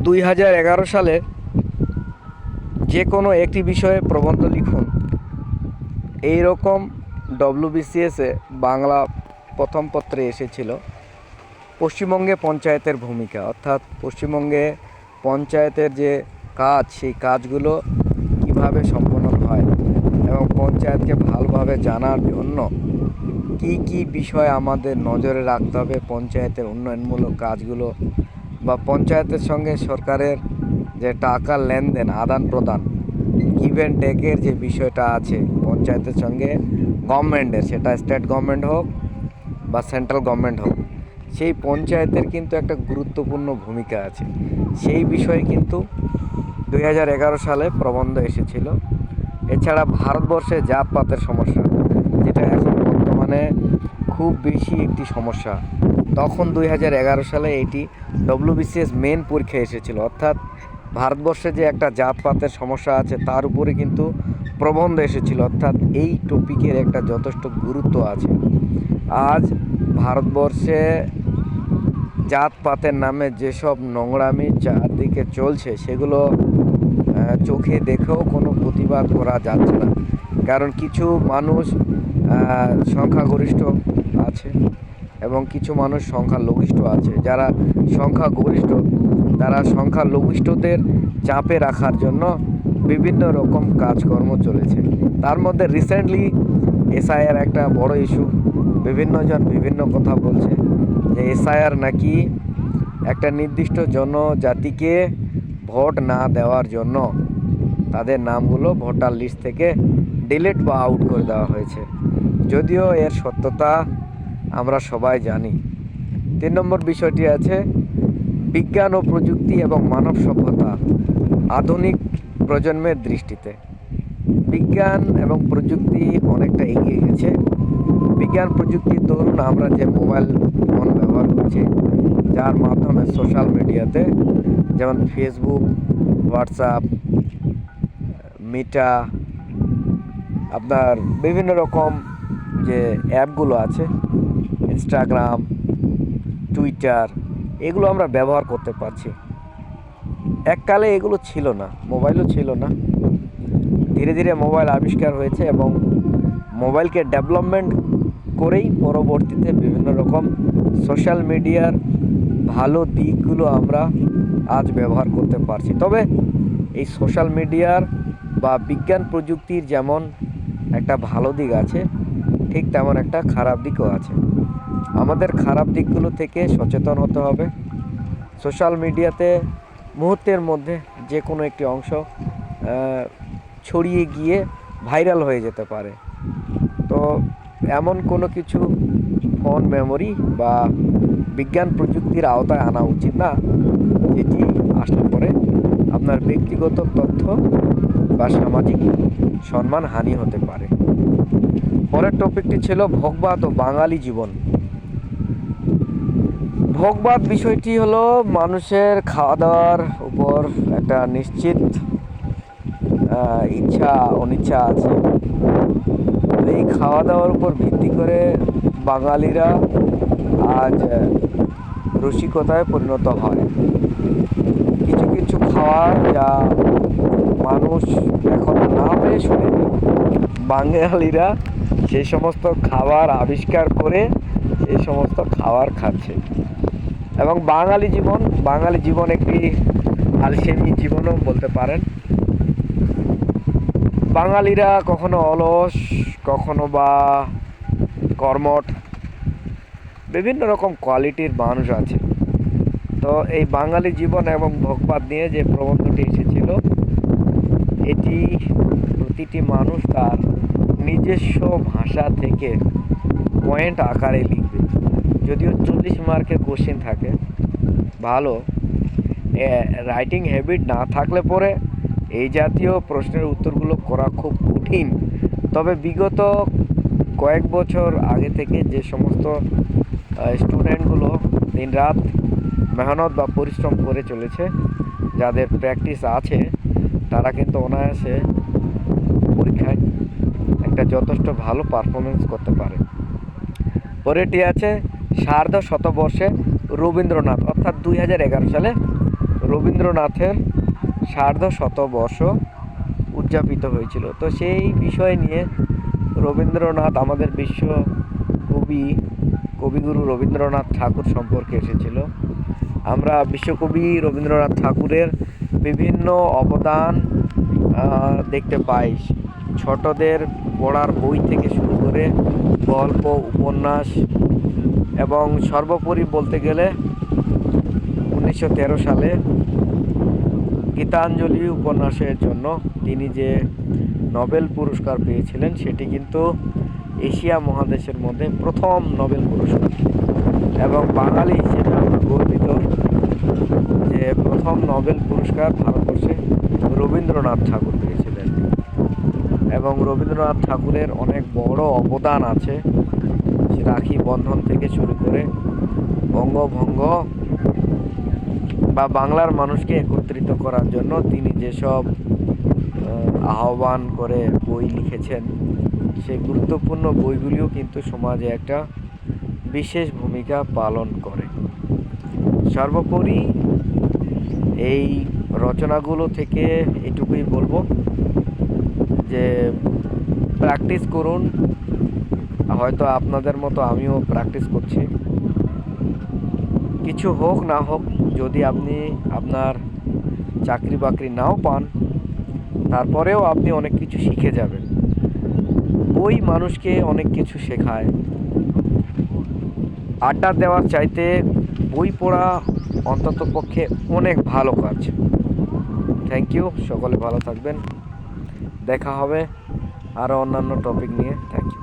2011 সালে যে কোনো একটি বিষয়ে প্রবন্ধ লিখুন, এই রকম ডব্লিউবিসিএসে বাংলা প্রথম পত্রে এসেছিল পশ্চিমবঙ্গে পঞ্চায়েতের ভূমিকা, অর্থাৎ পশ্চিমবঙ্গে পঞ্চায়েতের যে কাজ, সেই কাজগুলো কিভাবে সম্পন্ন হয় এবং পঞ্চায়েতকে ভালোভাবে জানার জন্য কি কি বিষয় আমাদের নজরে রাখতে হবে, পঞ্চায়েতের উন্নয়নমূলক কাজগুলো বা পঞ্চায়েতের সঙ্গে সরকারের যে টাকার লেনদেন আদান প্রদান, গিভ অ্যান্ড টেকের যে বিষয়টা আছে পঞ্চায়েতের সঙ্গে গভর্নমেন্টের, সেটা স্টেট গভর্নমেন্ট হোক বা সেন্ট্রাল গভর্নমেন্ট হোক, সেই পঞ্চায়েতের কিন্তু একটা গুরুত্বপূর্ণ ভূমিকা আছে। সেই বিষয়ে কিন্তু 2011 সালে প্রবন্ধ এসেছিল। এছাড়া ভারতবর্ষে জাতপাতের সমস্যা, যেটা এখন বর্তমানে খুব বেশি একটি সমস্যা, তখন 2011 সালে এইটি ডব্লিউবিসিএস মেন পরীক্ষায় এসেছিল। অর্থাৎ ভারতবর্ষে যে একটা জাতপাতের সমস্যা আছে তার উপরে কিন্তু প্রবন্ধ এসেছিল, অর্থাৎ এই টপিকের একটা যথেষ্ট গুরুত্ব আছে। আজ ভারতবর্ষে জাতপাতের নামে যেসব নোংরামি চারদিকে চলছে, সেগুলো চোখে দেখেও কোনো প্রতিবাদ করা যাচ্ছে না। কারণ কিছু মানুষ সংখ্যাগরিষ্ঠ আছে এবং কিছু মানুষ সংখ্যালঘিষ্ঠ আছে। যারা সংখ্যাগরিষ্ঠ, তারা সংখ্যালঘিষ্ঠদের চাপে রাখার জন্য বিভিন্ন রকম কাজকর্ম চলেছে। তার মধ্যে রিসেন্টলি এসআইআর একটা বড় ইস্যু। বিভিন্নজন বিভিন্ন কথা বলছে যে এসআইআর নাকি একটা নির্দিষ্ট জনজাতিকে ভোট না দেওয়ার জন্য তাদের নামগুলো ভোটার লিস্ট থেকে ডিলিট বা আউট করে দেওয়া হয়েছে, যদিও এর সত্যতা আমরা সবাই জানি। 3 নম্বর বিষয়টি আছে বিজ্ঞান ও প্রযুক্তি এবং মানব সভ্যতা আধুনিক প্রজন্মের দৃষ্টিতে। বিজ্ঞান এবং প্রযুক্তি অনেকটা এগিয়ে গেছে। বিজ্ঞান প্রযুক্তির দরুন আমরা যে মোবাইল ফোন ব্যবহার করছি, যার মাধ্যমে সোশ্যাল মিডিয়াতে যেমন ফেসবুক, হোয়াটসঅ্যাপ, মিটা, আপনার বিভিন্ন রকম যে অ্যাপগুলো আছে, ইনস্টাগ্রাম, টুইটার, এগুলো আমরা ব্যবহার করতে পারছি। এককালে এগুলো ছিল না, মোবাইলও ছিল না। ধীরে ধীরে মোবাইল আবিষ্কার হয়েছে এবং মোবাইলকে ডেভেলপমেন্ট করেই পরবর্তীতে বিভিন্ন রকম সোশ্যাল মিডিয়ার ভালো দিকগুলো আমরা আজ ব্যবহার করতে পারছি। তবে এই সোশ্যাল মিডিয়ার বা বিজ্ঞান প্রযুক্তির যেমন একটা ভালো দিক আছে, ঠিক তেমন একটা খারাপ দিকও আছে। আমাদের খারাপ দিকগুলো থেকে সচেতন হতে হবে। সোশ্যাল মিডিয়াতে মুহূর্তের মধ্যে যে কোনো একটি অংশ ছড়িয়ে গিয়ে ভাইরাল হয়ে যেতে পারে। তো এমন কোনো কিছু ফোন মেমোরি বা বিজ্ঞান প্রযুক্তির আওতায় আনা উচিত না, যেটি আসলে পরে আপনার ব্যক্তিগত তথ্য বা সামাজিক সম্মান হানি হতে পারে। পরের টপিকটি ছিল ভোগবাদ ও বাঙালি জীবন। ভোগবাদ বিষয়টি হলো মানুষের খাওয়া দাওয়ার উপর একটা নিশ্চিত ইচ্ছা অনিচ্ছা আছে। এই খাওয়া দাওয়ার উপর ভিত্তি করে বাঙালিরা আজ রসিকতায় পরিণত হয়। কিছু কিছু খাবার যা মানুষ এখন নামে শুনেনি, বাঙালিরা সেই সমস্ত খাবার আবিষ্কার করে সেই সমস্ত খাবার খাচ্ছে। এবং বাঙালি জীবন একটি আলসেমি জীবনও বলতে পারেন। বাঙালিরা কখনো অলস, কখনো বা কর্মঠ, বিভিন্ন রকম কোয়ালিটির মানুষ আছে। তো এই বাঙালি জীবন এবং ভোগবাদ নিয়ে যে প্রবন্ধটি এসেছিল, এটি প্রতিটি মানুষ তার নিজস্ব ভাষা থেকে পয়েন্ট আকারে লিখবে। যদিও 40 মার্কের কোশ্চেন থাকে, ভালো রাইটিং হ্যাবিট না থাকলে পরে এই জাতীয় প্রশ্নের উত্তরগুলো করা খুব কঠিন। তবে বিগত কয়েক বছর আগে থেকে যে সমস্ত স্টুডেন্টগুলো দিনরাত মেহনত বা পরিশ্রম করে চলেছে, যাদের প্র্যাকটিস আছে, তারা কিন্তু অনায়াসে পরীক্ষায় একটা যথেষ্ট ভালো পারফরমেন্স করতে পারে। পরেরটি আছে সার্ধ শতবর্ষে রবীন্দ্রনাথ, অর্থাৎ 2011 সালে রবীন্দ্রনাথের সার্ধশতবর্ষ উদযাপিত হয়েছিল। তো সেই বিষয় নিয়ে রবীন্দ্রনাথ আমাদের বিশ্ব কবিগুরু রবীন্দ্রনাথ ঠাকুর সম্পর্কে এসেছিল। আমরা বিশ্বকবি রবীন্দ্রনাথ ঠাকুরের বিভিন্ন অবদান দেখতে পাই। ছোটদের পড়ার বই থেকে শুরু করে গল্প, উপন্যাস এবং সর্বোপরি বলতে গেলে 1913 সালে গীতাঞ্জলি উপন্যাসের জন্য তিনি যে নোবেল পুরস্কার পেয়েছিলেন সেটি কিন্তু এশিয়া মহাদেশের মধ্যে প্রথম নোবেল পুরস্কার, এবং বাঙালি হিসেবে আমরা গর্বিত যে প্রথম নোবেল পুরস্কার ভারতবর্ষে রবীন্দ্রনাথ ঠাকুর পেয়েছিলেন। এবং রবীন্দ্রনাথ ঠাকুরের অনেক বড় অবদান আছে, রাখি বন্ধন থেকে শুরু করে বঙ্গভঙ্গ বা বাংলার মানুষকে একত্রিত করার জন্য তিনি যেসব আহ্বান করে বই লিখেছেন, সেই গুরুত্বপূর্ণ বইগুলিও কিন্তু সমাজে একটা বিশেষ ভূমিকা পালন করে। সর্বোপরি এই রচনাগুলো থেকে এটুকুই বলবো যে প্র্যাকটিস করুন। হয়তো আপনাদের মতো আমিও প্র্যাকটিস করছি। কিছু হোক না হোক, যদি আপনি আপনার চাকরি বাকরি নাও পান, তারপরেও আপনি অনেক কিছু শিখে যাবেন। বই মানুষকে অনেক কিছু শেখায়। আড্ডা দেওয়ার চাইতে বই পড়া অন্ততপক্ষে অনেক ভালো কাজ। থ্যাংক ইউ, সকলে ভালো থাকবেন। দেখা হবে আরও অন্যান্য টপিক নিয়ে। Thank you.